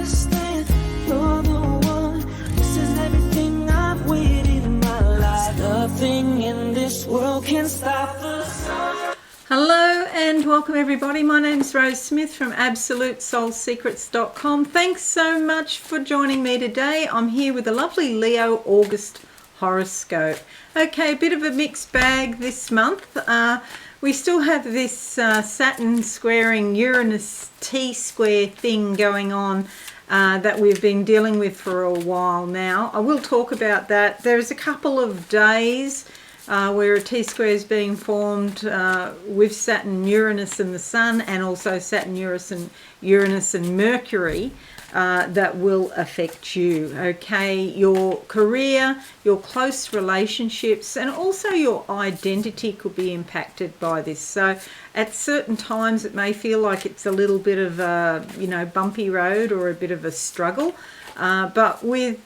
understand. You're the one. This is everything I've waited in my life. Nothing in this world can stop the sun. Hello and welcome everybody. My name's Rose Smith from AbsoluteSoulSecrets.com. Thanks so much for joining me today. I'm here with a lovely Leo August Horoscope. Okay, a bit of a mixed bag this month. We still have this Saturn squaring Uranus T-square thing going on that we've been dealing with for a while now. I will talk about that. There's a couple of days where a T-square is being formed with Saturn, Uranus and the Sun, and also Saturn, Uranus and Mercury that will affect you. Okay, your career, your close relationships, and also your identity could be impacted by this. So at certain times it may feel like it's a little bit of a, bumpy road or a bit of a struggle. But with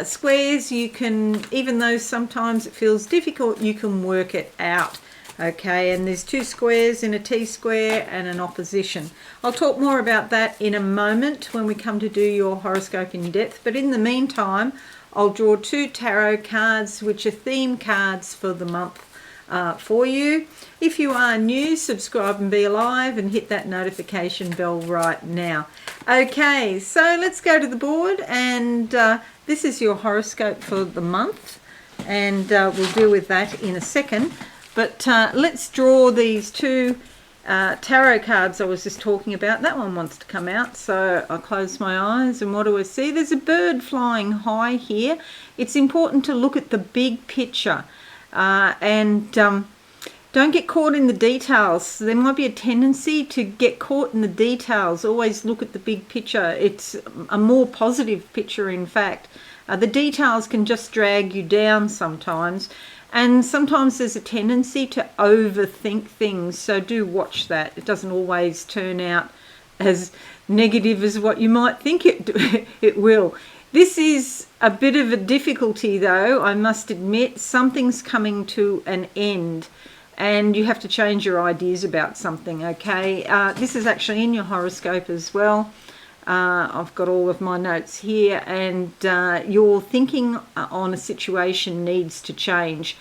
squares, you can, even though sometimes it feels difficult, you can work it out. Okay, and there's two squares in a T-square and an opposition. I'll talk more about that in a moment when we come to do your horoscope in depth. But in the meantime, I'll draw two tarot cards, which are theme cards for the month for you. If you are new, subscribe and be alive and hit that notification bell right now. Okay, so let's go to the board, and this is your horoscope for the month, and we'll deal with that in a second. But let's draw these two tarot cards I was just talking about. That one wants to come out, so I'll close my eyes, and what do I see? There's a bird flying high here. It's important to look at the big picture and don't get caught in the details. There might be a tendency to get caught in the details. Always look at the big picture. It's a more positive picture, in fact. The details can just drag you down sometimes. And sometimes there's a tendency to overthink things. So do watch that. It doesn't always turn out as negative as what you might think it will. This is a bit of a difficulty, though, I must admit. Something's coming to an end, and you have to change your ideas about something, okay? This is actually in your horoscope as well. I've got all of my notes here, and your thinking on a situation needs to change.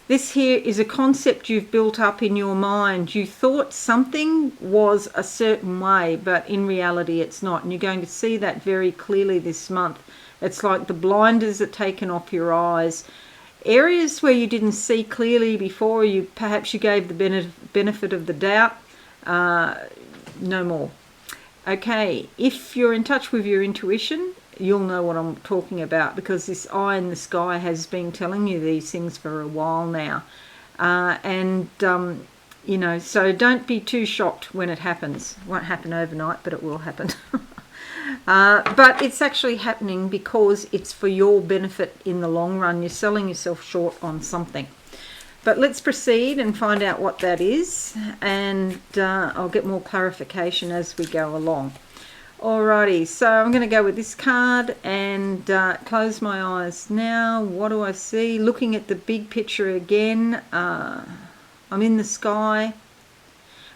This here is a concept you've built up in your mind. You thought something was a certain way, but in reality it's not, and you're going to see that very clearly this month. It's like the blinders are taken off your eyes. Areas where you didn't see clearly before, perhaps you gave the benefit of the doubt, no more. Okay, if you're in touch with your intuition, you'll know what I'm talking about, because this eye in the sky has been telling you these things for a while now. So don't be too shocked when it happens. It won't happen overnight, but it will happen. But it's actually happening because it's for your benefit in the long run. You're selling yourself short on something. But let's proceed and find out what that is, and I'll get more clarification as we go along. Alrighty, so I'm going to go with this card and close my eyes now. What do I see? Looking at the big picture again. I'm in the sky.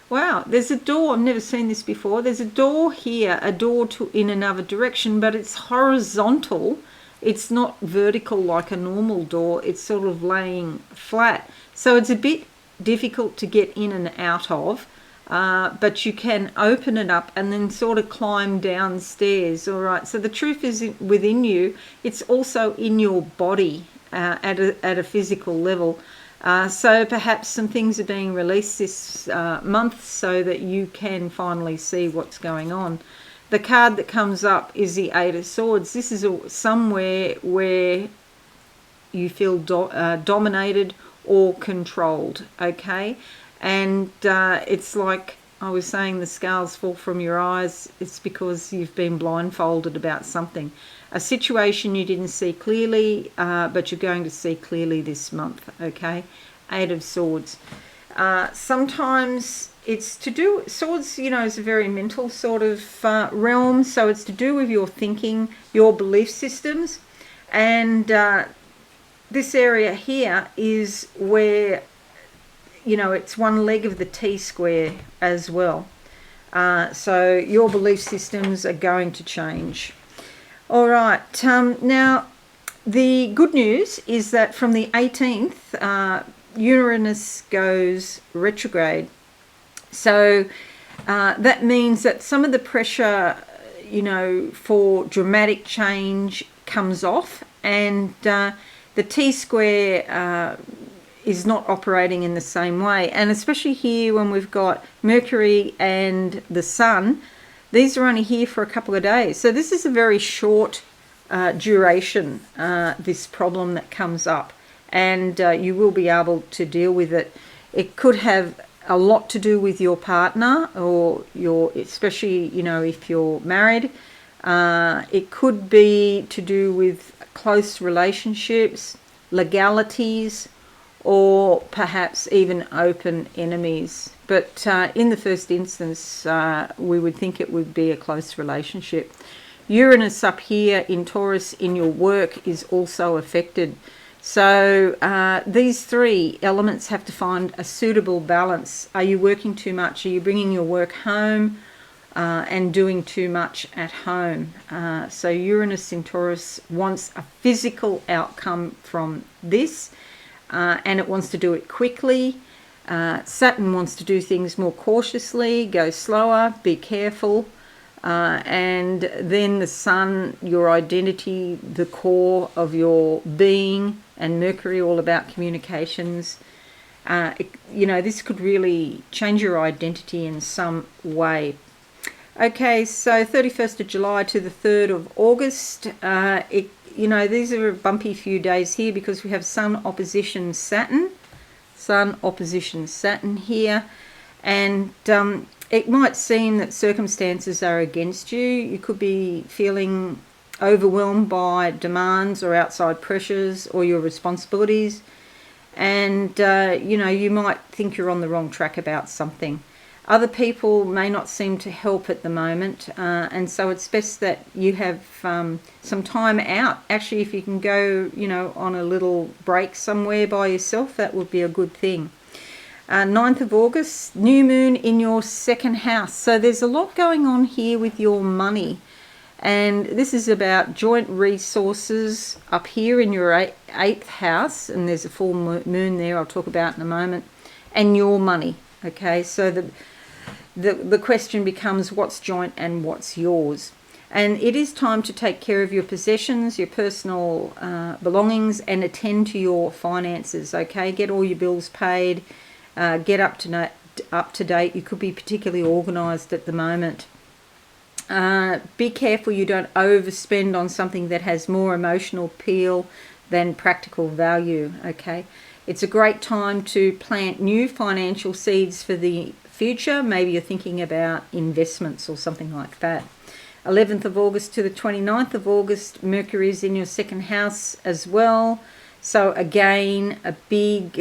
Wow, there's a door. I've never seen this before. There's a door here, a door in another direction, but it's horizontal. It's not vertical like a normal door. It's sort of laying flat. So it's a bit difficult to get in and out of, but you can open it up and then sort of climb downstairs. All right, so the truth is within you. It's also in your body at a physical level. So perhaps some things are being released this month so that you can finally see what's going on. The card that comes up is the Eight of Swords. This is somewhere where you feel dominated or controlled, okay? And it's like I was saying, the scales fall from your eyes. It's because you've been blindfolded about something. A situation you didn't see clearly, but you're going to see clearly this month, okay? Eight of Swords. Sometimes it's to do, swords, is a very mental sort of realm, so it's to do with your thinking, your belief systems, and this area here is where, it's one leg of the T-square as well. So your belief systems are going to change. All right. Now, the good news is that from the 18th, Uranus goes retrograde. So that means that some of the pressure, for dramatic change comes off, and the T-square is not operating in the same way. And especially here when we've got Mercury and the Sun, these are only here for a couple of days. So this is a very short duration, this problem that comes up, and you will be able to deal with it. It could have a lot to do with your partner, or especially, if you're married. It could be to do with close relationships, legalities, or perhaps even open enemies. But in the first instance, we would think it would be a close relationship. Uranus up here in Taurus in your work is also affected. So these three elements have to find a suitable balance. Are you working too much? Are you bringing your work home and doing too much at home? So Uranus in Taurus wants a physical outcome from this, and it wants to do it quickly. Saturn wants to do things more cautiously, go slower, be careful. And then the Sun, your identity, the core of your being, and Mercury, all about communications. This could really change your identity in some way. Okay, so 31st of July to the 3rd of August. These are a bumpy few days here because we have Sun opposition Saturn. Sun opposition Saturn here. And it might seem that circumstances are against you. You could be feeling overwhelmed by demands or outside pressures or your responsibilities. And, you might think you're on the wrong track about something. Other people may not seem to help at the moment. And so it's best that you have some time out. Actually, if you can go, on a little break somewhere by yourself, that would be a good thing. 9th of August, new moon in your second house. So there's a lot going on here with your money. And this is about joint resources up here in your 8th house. And there's a full moon there I'll talk about in a moment. And your money. Okay, so the question becomes what's joint and what's yours. And it is time to take care of your possessions, your personal belongings, and attend to your finances. Okay, get all your bills paid. Get up to date. You could be particularly organised at the moment. Be careful you don't overspend on something that has more emotional appeal than practical value. Okay, it's a great time to plant new financial seeds for the future. Maybe you're thinking about investments or something like that. 11th of August to the 29th of August, Mercury is in your second house as well. So again, a big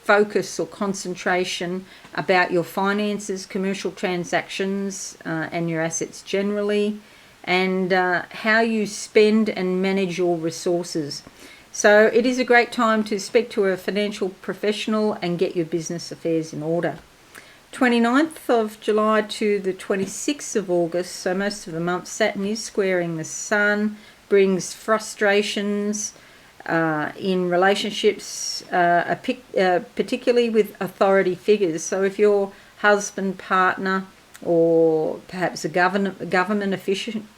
focus or concentration about your finances, commercial transactions, and your assets generally, and how you spend and manage your resources. So it is a great time to speak to a financial professional and get your business affairs in order. 29th of July to the 26th of August, so most of the month, Saturn is squaring the Sun, brings frustrations in relationships, particularly with authority figures. So if your husband, partner, or perhaps a government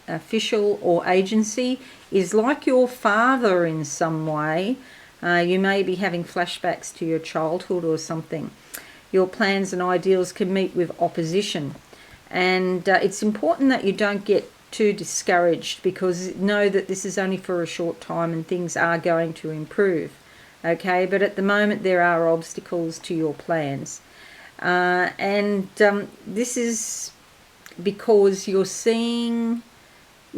official or agency is like your father in some way, you may be having flashbacks to your childhood or something. Your plans and ideals can meet with opposition. And it's important that you don't get too discouraged, because know that this is only for a short time and things are going to improve. Okay, but at the moment there are obstacles to your plans. This is because you're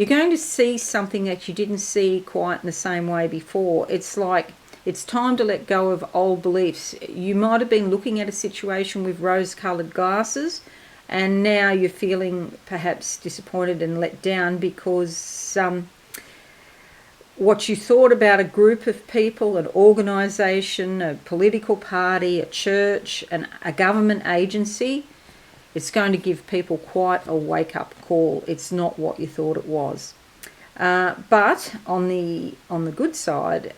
going to see something that you didn't see quite in the same way before. It's like it's time to let go of old beliefs. You might have been looking at a situation with rose-coloured glasses, and now you're feeling perhaps disappointed and let down because what you thought about a group of people, an organisation, a political party, a church, a government agency, It's going to give people quite a wake-up call. It's not what you thought it was. But on the good side,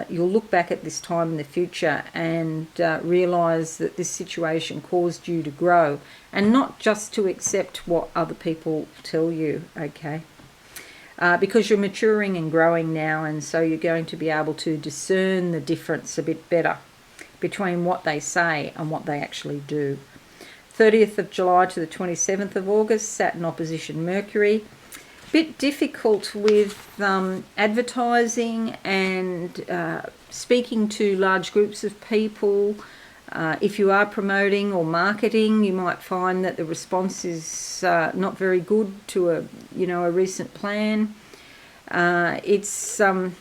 you'll look back at this time in the future and realise that this situation caused you to grow, and not just to accept what other people tell you, okay? Because you're maturing and growing now, and so you're going to be able to discern the difference a bit better between what they say and what they actually do. 30th of July to the 27th of August, Saturn opposition Mercury. Bit difficult with advertising and speaking to large groups of people. If you are promoting or marketing, you might find that the response is not very good to a recent plan. It's a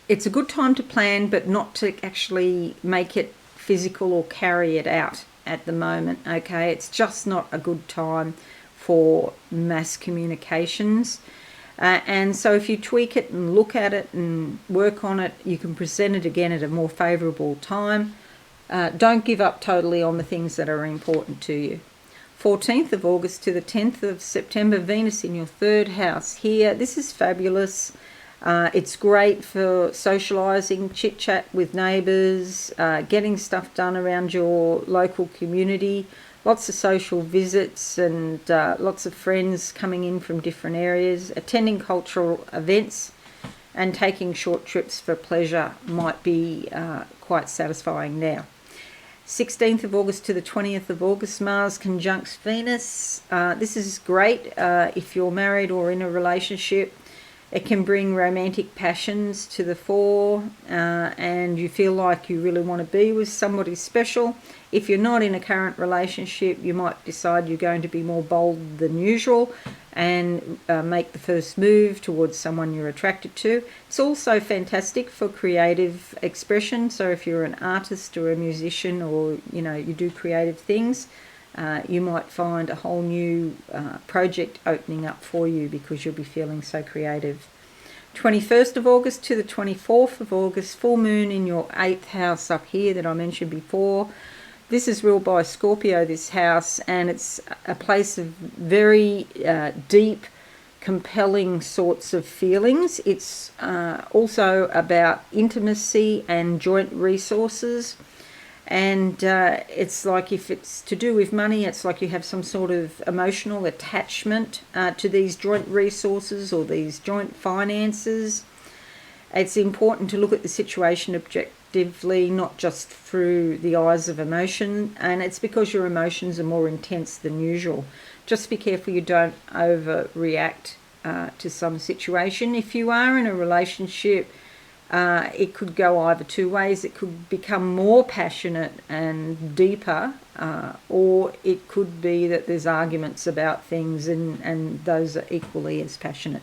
good time to plan, but not to actually make it physical or carry it out at the moment. Okay, it's just not a good time for mass communications. And so if you tweak it and look at it and work on it, you can present it again at a more favourable time. Don't give up totally on the things that are important to you. 14th of August to the 10th of September, Venus in your third house here. This is fabulous. It's great for socialising, chit-chat with neighbours, getting stuff done around your local community. Lots of social visits and lots of friends coming in from different areas. Attending cultural events and taking short trips for pleasure might be quite satisfying now. 16th of August to the 20th of August, Mars conjuncts Venus. This is great if you're married or in a relationship. It can bring romantic passions to the fore, and you feel like you really want to be with somebody special. If you're not in a current relationship, you might decide you're going to be more bold than usual and make the first move towards someone you're attracted to. It's also fantastic for creative expression. So if you're an artist or a musician, or you do creative things, you might find a whole new project opening up for you because you'll be feeling so creative. 21st of August to the 24th of August, full moon in your 8th house up here that I mentioned before. This is ruled by Scorpio, this house, and it's a place of very deep, compelling sorts of feelings. It's also about intimacy and joint resources. And it's like, if it's to do with money, it's like you have some sort of emotional attachment to these joint resources or these joint finances. It's important to look at the situation objectively, not just through the eyes of emotion. And it's because your emotions are more intense than usual. Just be careful you don't overreact to some situation. If you are in a relationship, it could go either two ways. It could become more passionate and deeper, or it could be that there's arguments about things and those are equally as passionate.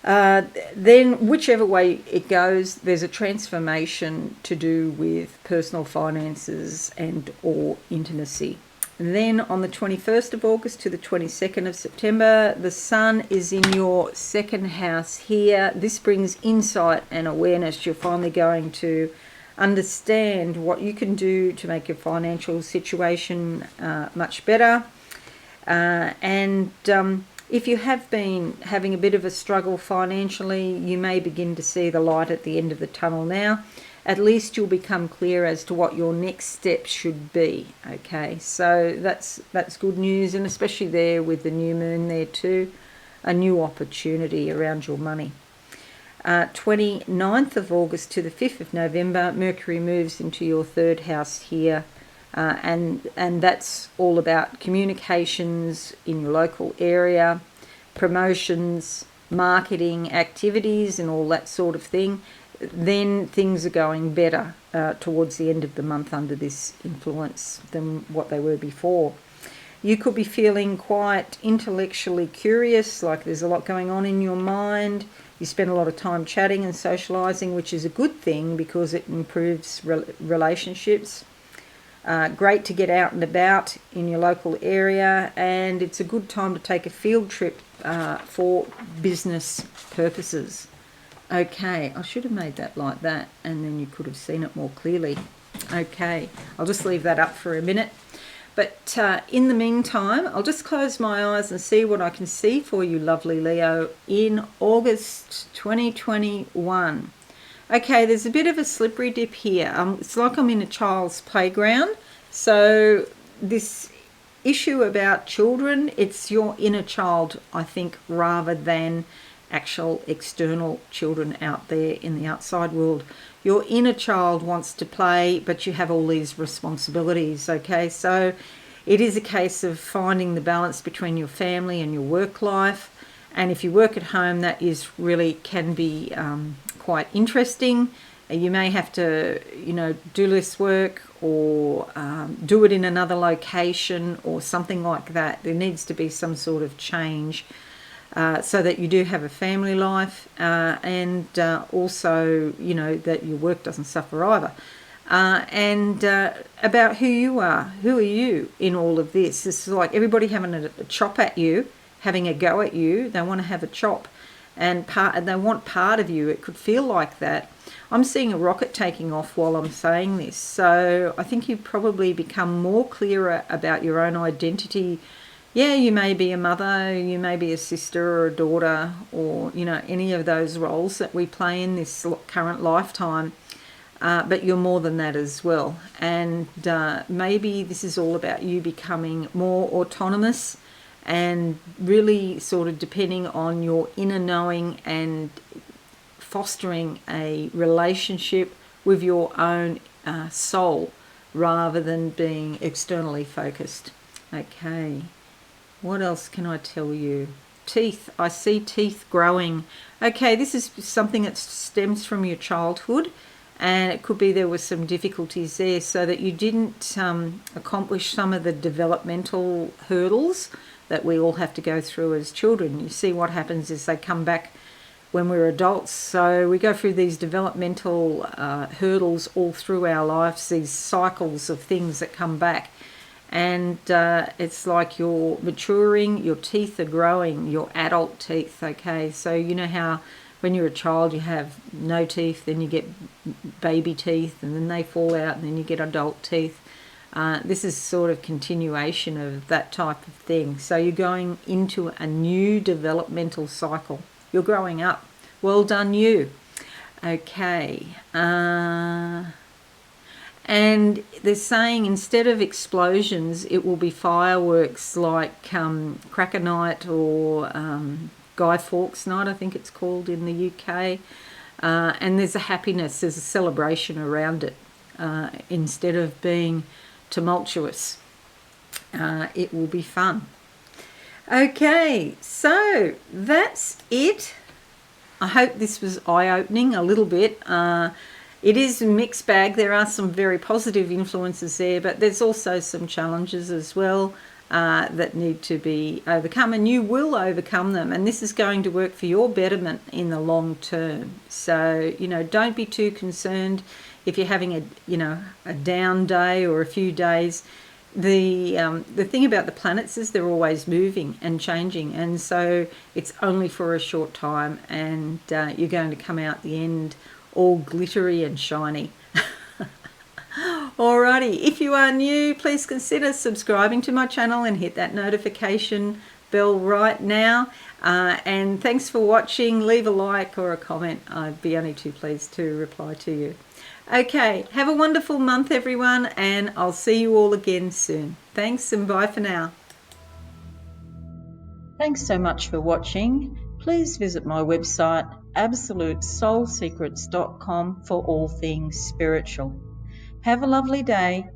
Then whichever way it goes, there's a transformation to do with personal finances and or intimacy. And then on the 21st of August to the 22nd of September, the sun is in your second house here. This brings insight and awareness. You're finally going to understand what you can do to make your financial situation much better. If you have been having a bit of a struggle financially, you may begin to see the light at the end of the tunnel now. At least you'll become clear as to what your next steps should be. Okay, so that's good news, and especially there with the new moon there too, a new opportunity around your money. 29th of August to the 5th of November, Mercury moves into your third house here, and that's all about communications in your local area, promotions, marketing activities and all that sort of thing. Then things are going better towards the end of the month under this influence than what they were before. You could be feeling quite intellectually curious, like there's a lot going on in your mind. You spend a lot of time chatting and socialising, which is a good thing because it improves relationships. Great to get out and about in your local area, and it's a good time to take a field trip for business purposes. Okay, I should have made that like that, and then you could have seen it more clearly. Okay, I'll just leave that up for a minute. But in the meantime, I'll just close my eyes and see what I can see for you, lovely Leo, in August 2021. Okay, there's a bit of a slippery dip here. It's like I'm in a child's playground. So this issue about children, it's your inner child, I think, rather than actual external children out there in the outside world. Your inner child wants to play, but you have all these responsibilities, okay? So it is a case of finding the balance between your family and your work life. And if you work at home, that is really can be quite interesting. You may have to, do less work or do it in another location or something like that. There needs to be some sort of change so that you do have a family life and also, that your work doesn't suffer either. And about who you are. Who are you in all of this? It's like everybody having a chop at you, having a go at you. They want to have a chop and they want part of you. It could feel like that. I'm seeing a rocket taking off while I'm saying this. So I think you probably become more clearer about your own identity. Yeah, you may be a mother, you may be a sister or a daughter, or, any of those roles that we play in this current lifetime. But you're more than that as well. And maybe this is all about you becoming more autonomous and really sort of depending on your inner knowing and fostering a relationship with your own soul rather than being externally focused. Okay. What else can I tell you? Teeth. I see teeth growing. Okay, this is something that stems from your childhood, and it could be there were some difficulties there so that you didn't accomplish some of the developmental hurdles that we all have to go through as children. You see what happens is they come back when we're adults. So we go through these developmental hurdles all through our lives, these cycles of things that come back. And it's like you're maturing, your teeth are growing, your adult teeth, okay? So you know how when you're a child you have no teeth, then you get baby teeth, and then they fall out, and then you get adult teeth. This is sort of continuation of that type of thing. So you're going into a new developmental cycle. You're growing up. Well done, you. Okay. And they're saying instead of explosions, it will be fireworks like Cracker Night or Guy Fawkes Night, I think it's called in the UK. And there's a happiness, there's a celebration around it. Instead of being tumultuous, it will be fun. Okay, so that's it. I hope this was eye-opening a little bit. It is a mixed bag. There are some very positive influences there, but there's also some challenges as well that need to be overcome, and you will overcome them, and this is going to work for your betterment in the long term. So, don't be too concerned if you're having a down day or a few days. The thing about the planets is they're always moving and changing, and so it's only for a short time, and you're going to come out the end all glittery and shiny. Alrighty, if you are new, please consider subscribing to my channel and hit that notification bell right now. And thanks for watching. Leave a like or a comment. I'd be only too pleased to reply to you. Okay, have a wonderful month, everyone, and I'll see you all again soon. Thanks and bye for now. Thanks so much for watching. Please visit my website absolutesoulsecrets.com for all things spiritual. Have a lovely day.